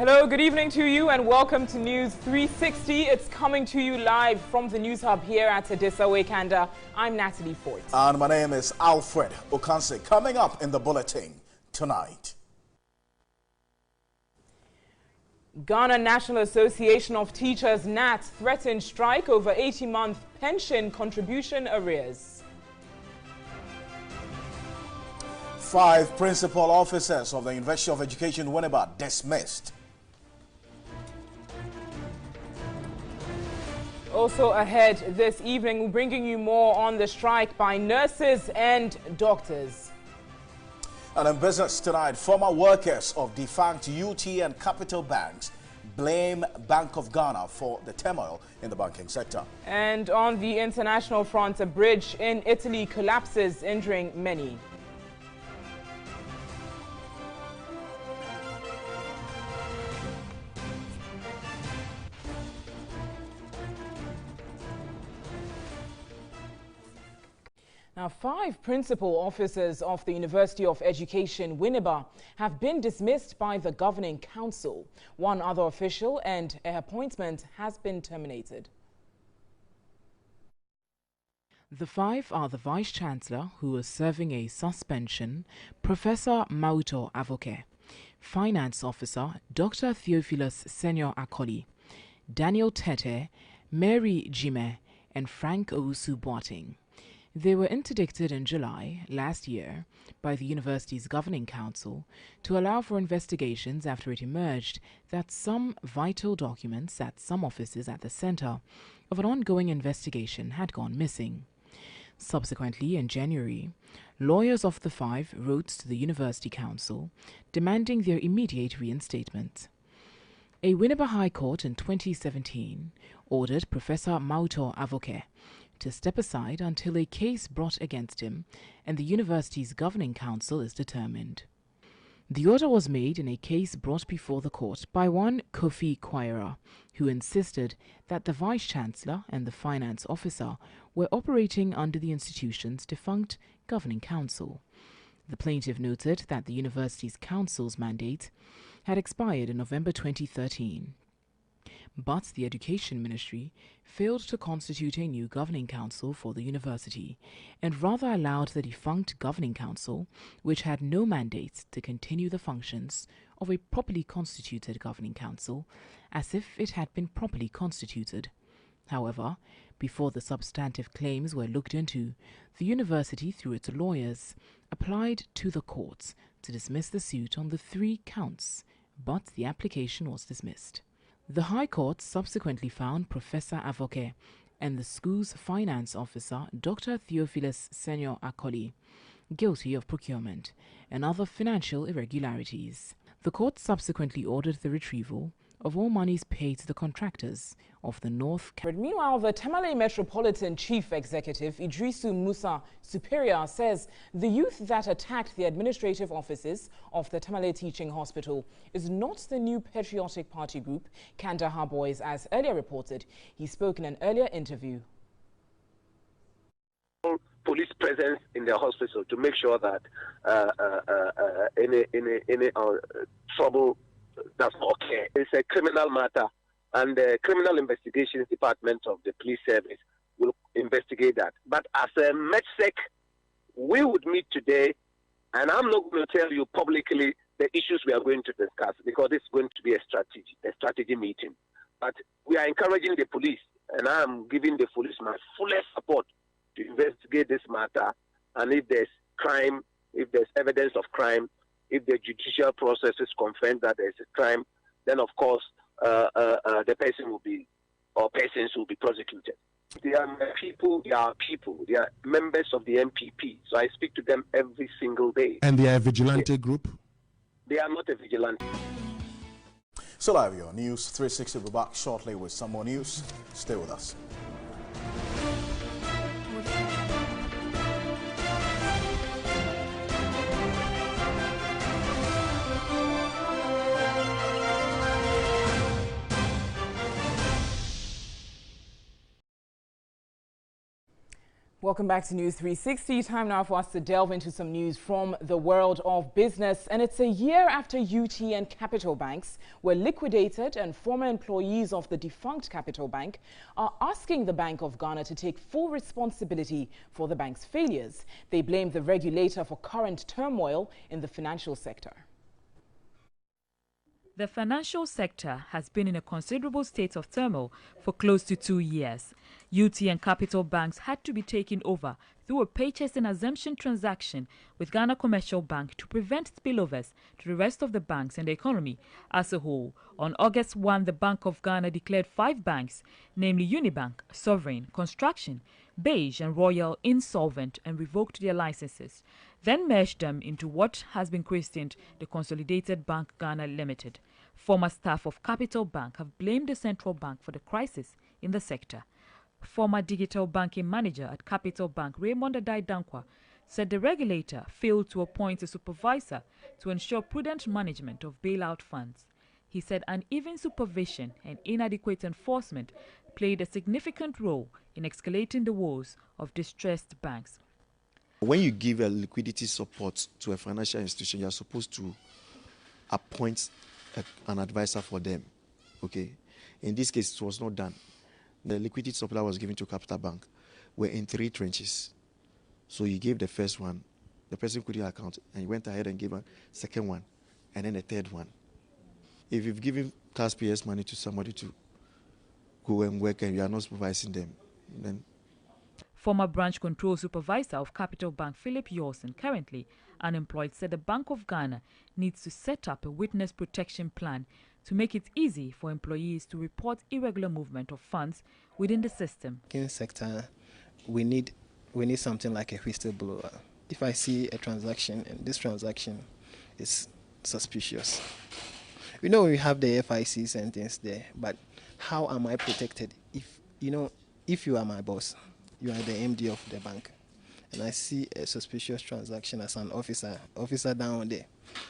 Hello, good evening to you and welcome to News 360. It's coming to you live from the News Hub here at Adisa Wakanda. I'm Natalie Fort. And my name is Alfred Okanse. Coming up in the bulletin tonight. Ghana National Association of Teachers (NAT) threatened strike over 80-month pension contribution arrears. 5 principal officers of the University of Education Winneba dismissed. Also ahead this evening, we're bringing you more on the strike by nurses and doctors. And in business tonight, former workers of defunct UT and Capital banks blame Bank of Ghana for the turmoil in the banking sector. And on the international front, a bridge in Italy collapses, injuring many. Now, 5 principal officers of the University of Education Winneba have been dismissed by the governing council. 1 other official and her appointment has been terminated. The 5 are the Vice-Chancellor, who is serving a suspension, Professor Mauto Avoke, Finance Officer Dr. Theophilus Senior Akoli, Daniel Tete, Mary Jime, and Frank Owusu Boateng. They were interdicted in July last year by the university's governing council to allow for investigations after it emerged that some vital documents at some offices at the center of an ongoing investigation had gone missing. Subsequently, in January, lawyers of the 5 wrote to the university council demanding their immediate reinstatement. A Winneba High Court in 2017 ordered Professor Mauto Avoke to step aside until a case brought against him and the university's governing council is determined. The order was made in a case brought before the court by one Kofi Kwaira, who insisted that the Vice-Chancellor and the Finance Officer were operating under the institution's defunct governing council. The plaintiff noted that the university's council's mandate had expired in November 2013. But the Education Ministry failed to constitute a new governing council for the university and rather allowed the defunct governing council, which had no mandate, to continue the functions of a properly constituted governing council as if it had been properly constituted. However, before the substantive claims were looked into, the university, through its lawyers, applied to the courts to dismiss the suit on the 3 counts, but the application was dismissed. The High Court subsequently found Professor Avoke and the school's finance officer, Dr. Theophilus Senior Akoli, guilty of procurement and other financial irregularities. The court subsequently ordered the retrieval of all monies paid to the contractors of the North. Meanwhile, the Tamale Metropolitan Chief Executive Idrisu Musa Superior says the youth that attacked the administrative offices of the Tamale Teaching Hospital is not the new patriotic party group Kandahar Boys, as earlier reported. He spoke in an earlier interview. Police presence in the hospital to make sure that any trouble does not occur. It's a criminal matter, and the Criminal Investigations Department of the Police Service will investigate that. But as a MedSec, we would meet today, and I'm not going to tell you publicly the issues we are going to discuss because it's going to be a strategy meeting. But we are encouraging the police, and I'm giving the police my fullest support to investigate this matter. And if there's crime, if there's evidence of crime, if the judicial process is confirmed that there's a crime, then of course the person will be, or persons will be prosecuted. They are people, they are members of the MPP. So I speak to them every single day. And they are a vigilante group? They are not a vigilante. So live your News 360 will be back shortly with some more news. Stay with us. Welcome back to News 360. Time now for us to delve into some news from the world of business. And it's a year after UT and Capital banks were liquidated, and former employees of the defunct Capital Bank are asking the Bank of Ghana to take full responsibility for the bank's failures. They blame the regulator for current turmoil in the financial sector. The financial sector has been in a considerable state of turmoil for close to 2 years. UT and Capital banks had to be taken over through a purchase and assumption transaction with Ghana Commercial Bank to prevent spillovers to the rest of the banks and the economy as a whole. On August 1, the Bank of Ghana declared 5 banks, namely Unibank, Sovereign, Construction, Beige and Royal, insolvent and revoked their licenses, then merged them into what has been christened the Consolidated Bank Ghana Limited. Former staff of Capital Bank have blamed the central bank for the crisis in the sector. Former digital banking manager at Capital Bank, Raymond Adai-Dankwa, said the regulator failed to appoint a supervisor to ensure prudent management of bailout funds. He said uneven supervision and inadequate enforcement played a significant role in escalating the woes of distressed banks. When you give a liquidity support to a financial institution, you are supposed to appoint an advisor for them. Okay, in this case, it was not done. The liquidity support that was given to Capital Bank were in 3 trenches. So you gave the first one, the person couldn't account, and you went ahead and gave a second one, and then a third one. If you've given taxpayers money to somebody to go and work and you are not supervising them, then... Former branch control supervisor of Capital Bank, Philip Yawson, currently unemployed, said the Bank of Ghana needs to set up a witness protection plan to make it easy for employees to report irregular movement of funds within the system. In the sector, we need something like a whistleblower. If I see a transaction and this transaction is suspicious, we know we have the FIC sentence there, but how am I protected if you are my boss, you are the MD of the bank, and I see a suspicious transaction as an officer down there,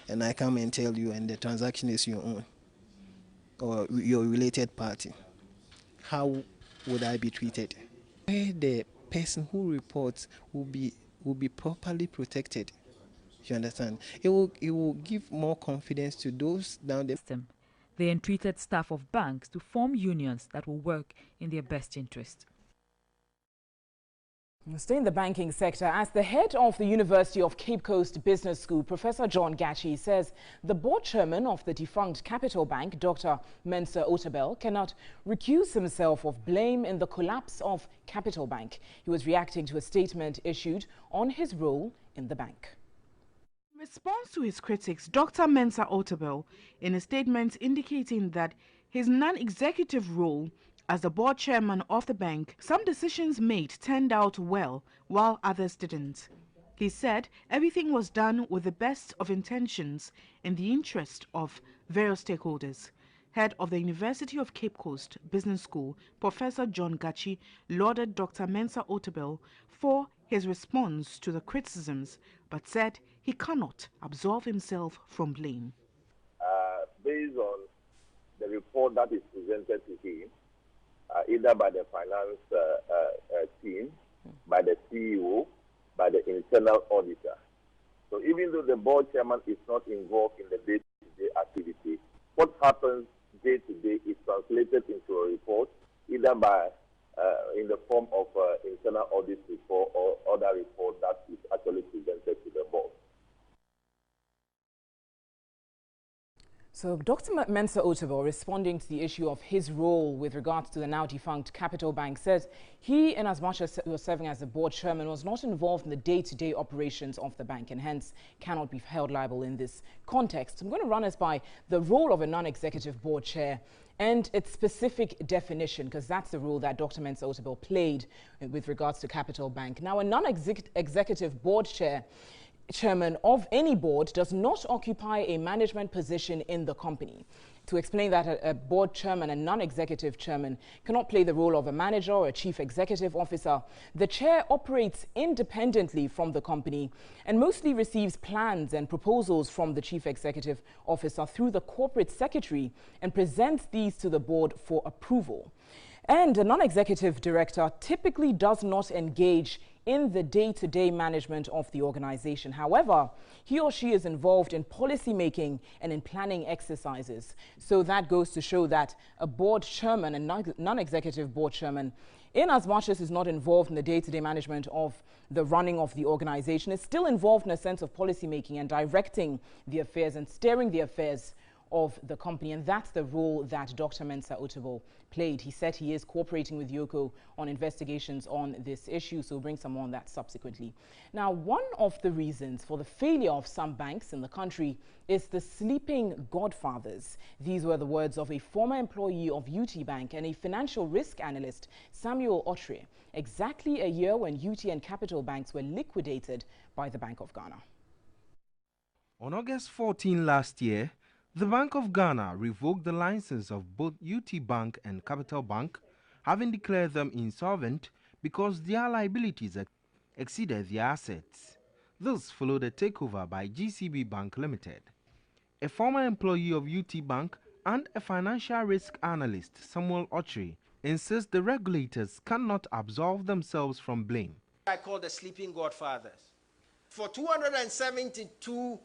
and I come and tell you and the transaction is your own or your related party, how would I be treated? The person who reports will be properly protected. You understand? It will give more confidence to those down the system. They entreated staff of banks to form unions that will work in their best interest. Stay in the banking sector, as the head of the University of Cape Coast Business School, Professor John Gachi, says the board chairman of the defunct Capital Bank, Dr. Mensa Otabil, cannot recuse himself of blame in the collapse of Capital Bank. He was reacting to a statement issued on his role in the bank. In response to his critics, Dr. Mensa Otabil, in a statement indicating that his non-executive role as the board chairman of the bank, some decisions made turned out well, while others didn't. He said everything was done with the best of intentions in the interest of various stakeholders. Head of the University of Cape Coast Business School, Professor John Gachi, lauded Dr. Mensa Otabil for his response to the criticisms, but said he cannot absolve himself from blame. Based on the report that is presented to him, either by the finance team, by the CEO, by the internal auditor. So even though the board chairman is not involved in the day-to-day activity, what happens day-to-day is translated into a report, either by in the form of internal audit report or other report that is actually presented to the board. So Dr. Mensa Otabil, responding to the issue of his role with regards to the now defunct Capital Bank, says he, in as much as he was serving as the board chairman, was not involved in the day-to-day operations of the bank and hence cannot be held liable in this context. I'm going to run us by the role of a non-executive board chair and its specific definition, because that's the role that Dr. Mensa Otabil played with regards to Capital Bank. Now, a non-executive board chairman of any board does not occupy a management position in the company. To explain that, a board chairman and non-executive chairman cannot play the role of a manager or a chief executive officer. The chair operates independently from the company and mostly receives plans and proposals from the chief executive officer through the corporate secretary and presents these to the board for approval. And a non-executive director typically does not engage in the day-to-day management of the organization. However, he or she is involved in policy making and in planning exercises. So that goes to show that a board chairman and non-executive board chairman, in as much as is not involved in the day-to-day management of the running of the organization, is still involved in a sense of policy making and directing the affairs and steering the affairs of the company. And that's the role that Dr. Mensa Otabil played. He said he is cooperating with Yoko on investigations on this issue, so we'll bring some more on that subsequently. Now, one of the reasons for the failure of some banks in the country is the sleeping godfathers. These were the words of a former employee of UT Bank and a financial risk analyst, Samuel Otre, exactly a year when UT and Capital banks were liquidated by the Bank of Ghana. On August 14 last year, the Bank of Ghana revoked the license of both UT Bank and Capital Bank, having declared them insolvent because their liabilities exceeded their assets. This followed a takeover by GCB Bank Limited. A former employee of UT Bank and a financial risk analyst, Samuel Otre, insists the regulators cannot absolve themselves from blame. I call the sleeping godfathers. For 272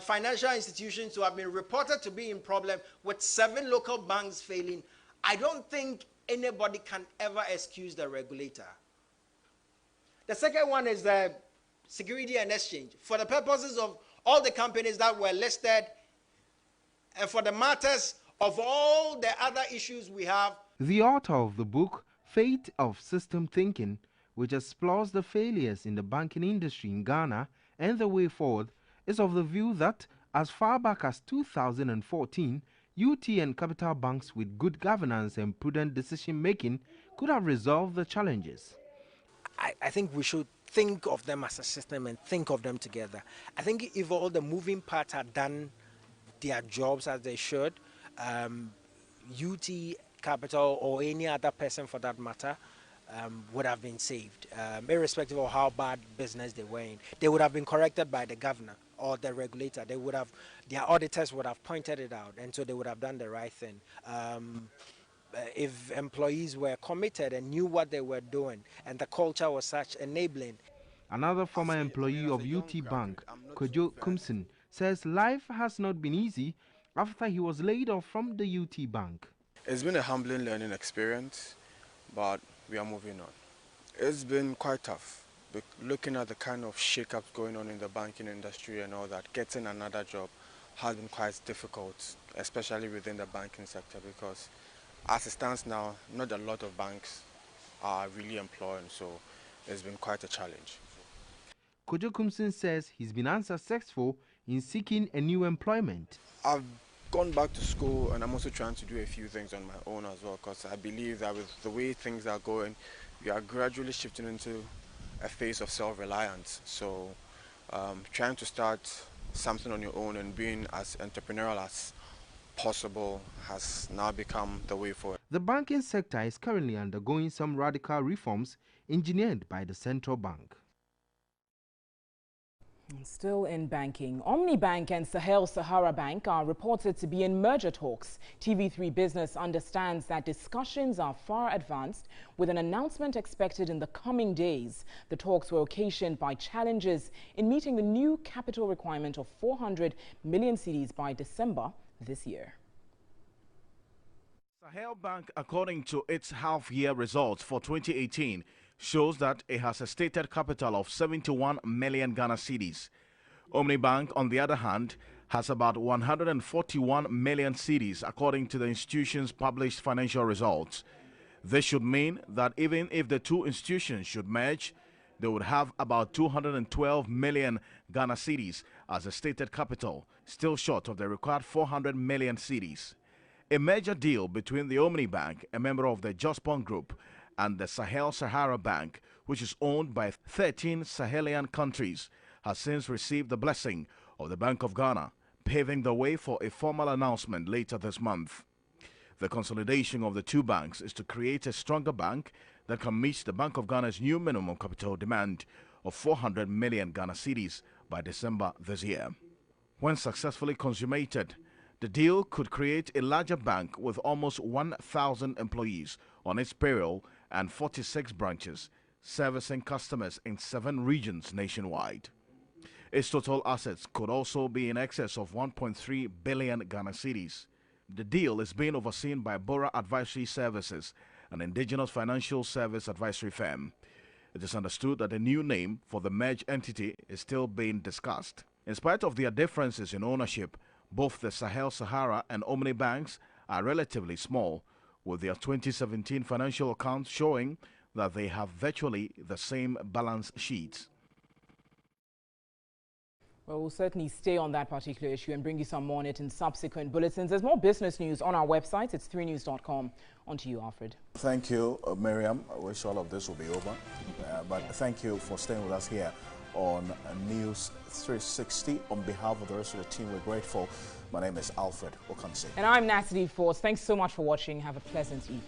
financial institutions who have been reported to be in problem with 7 local banks failing, I don't think anybody can ever excuse the regulator. The second one is the Security and Exchange. For the purposes of all the companies that were listed and for the matters of all the other issues we have. The author of the book, Fate of System Thinking, which explores the failures in the banking industry in Ghana and the way forward, is of the view that as far back as 2014, UT and Capital banks with good governance and prudent decision-making could have resolved the challenges. I think we should think of them as a system and think of them together. I think if all the moving parts had done their jobs as they should, UT, Capital, or any other person for that matter, would have been saved, irrespective of how bad business they were in. They would have been corrected by the governor or the regulator. They would have, their auditors would have pointed it out, and so they would have done the right thing. If employees were committed and knew what they were doing, and the culture was such enabling. Another former employee of UT Bank, Kojo Kumsin, says life has not been easy after he was laid off from the UT Bank. It's been a humbling learning experience, but we are moving on. It's been quite tough, looking at the kind of shake-ups going on in the banking industry and all that. Getting another job has been quite difficult, especially within the banking sector, because as it stands now, not a lot of banks are really employing, so it's been quite a challenge. Kojo Kumsin says he's been unsuccessful in seeking a new employment. I've gone back to school, and I'm also trying to do a few things on my own as well, because I believe that with the way things are going, we are gradually shifting into a phase of self-reliance. So trying to start something on your own and being as entrepreneurial as possible has now become the way forward. The banking sector is currently undergoing some radical reforms engineered by the central bank. Still in banking, Omnibank and Sahel Sahara Bank are reported to be in merger talks. TV3 Business understands that discussions are far advanced, with an announcement expected in the coming days. The talks were occasioned by challenges in meeting the new capital requirement of 400 million cedis by December this year. Sahel Bank, according to its half-year results for 2018, shows that it has a stated capital of 71 million Ghana cedis. Omnibank, on the other hand, has about 141 million cedis, according to the institution's published financial results. This should mean that even if the two institutions should merge, they would have about 212 million Ghana cedis as a stated capital, still short of the required 400 million cedis. A major deal between the Omnibank, a member of the Jospon Group, and the Sahel Sahara Bank, which is owned by 13 Sahelian countries, has since received the blessing of the Bank of Ghana, paving the way for a formal announcement later this month. The consolidation of the two banks is to create a stronger bank that can meet the Bank of Ghana's new minimum capital demand of 400 million Ghana cedis by December this year. When successfully consummated, the deal could create a larger bank with almost 1,000 employees on its payroll and 46 branches, servicing customers in 7 regions nationwide. Its total assets could also be in excess of 1.3 billion Ghana cedis. The deal is being overseen by Brouhaha Advisory Services, an indigenous financial service advisory firm. It is understood that a new name for the merged entity is still being discussed. In spite of their differences in ownership, both the Sahel-Sahara and Omni banks are relatively small, with their 2017 financial accounts showing that they have virtually the same balance sheets. Well, we'll certainly stay on that particular issue and bring you some more on it in subsequent bulletins. There's more business news on our website. It's 3news.com. On to you, Alfred. Thank you, Miriam. I wish all of this will be over. But thank you for staying with us here on News 360. On behalf of the rest of the team, we're grateful. My name is Alfred Okansi. And I'm Natalie Force. Thanks so much for watching. Have a pleasant evening.